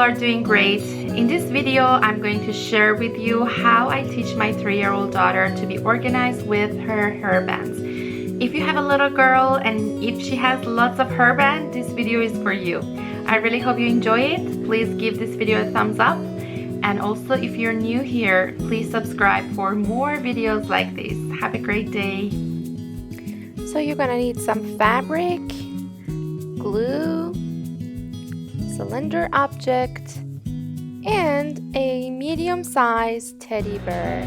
are doing great. In this video, I'm going to share with you how I teach my 3-year-old daughter to be organized with her hairbands. If you have a little girl and if she has lots of hairband, this video is for you. I really hope you enjoy it. Please give this video a thumbs up. And also, if you're new here, please subscribe for more videos like this. Have a great day. So you're gonna need some fabric, glue, cylinder object, and a medium-sized teddy bear.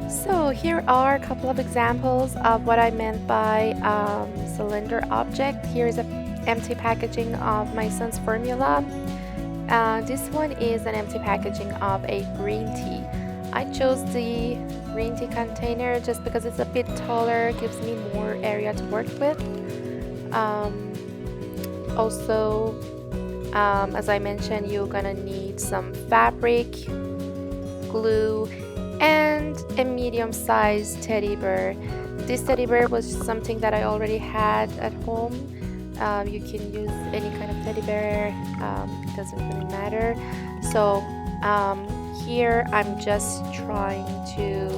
So here are a couple of examples of what I meant by cylinder object. Here's an empty packaging of my son's formula. This one is an empty packaging of a green tea. I chose the green tea container just because it's a bit taller, gives me more area to work with. Also, as I mentioned, you're gonna need some fabric, glue, and a medium-sized teddy bear. This teddy bear was something that I already had at home. You can use any kind of teddy bear, it doesn't really matter. So here I'm just trying to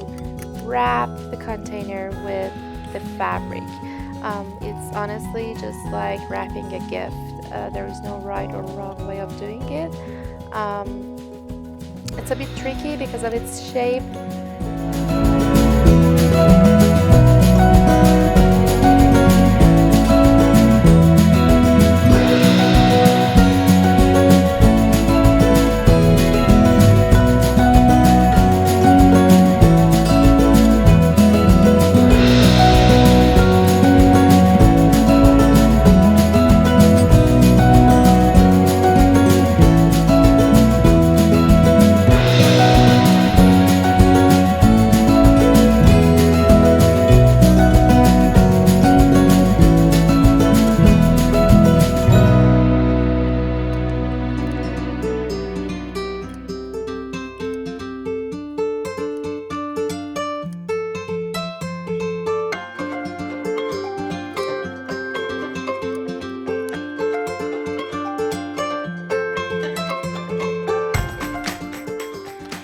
wrap the container with the fabric. It's honestly just like wrapping a gift. There is no right or wrong way of doing it. It's a bit tricky because of its shape.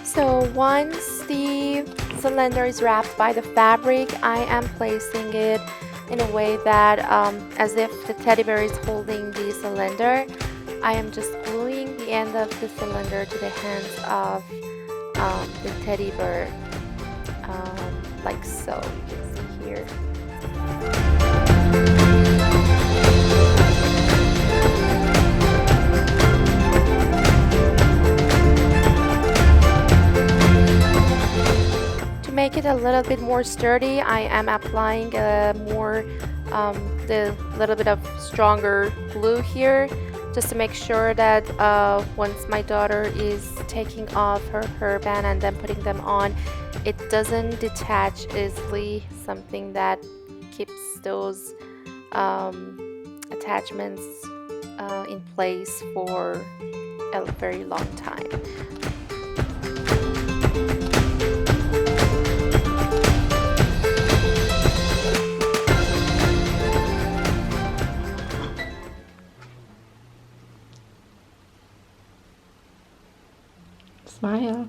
So once the cylinder is wrapped by the fabric, I am placing it in a way that as if the teddy bear is holding the cylinder. I am just gluing the end of the cylinder to the hands of the teddy bear, like so. You can see here. Make it a little bit more sturdy, I am applying the little bit of stronger glue here, just to make sure that once my daughter is taking off her hairband and then putting them on, it doesn't detach easily, something that keeps those attachments in place for a very long time. Smile.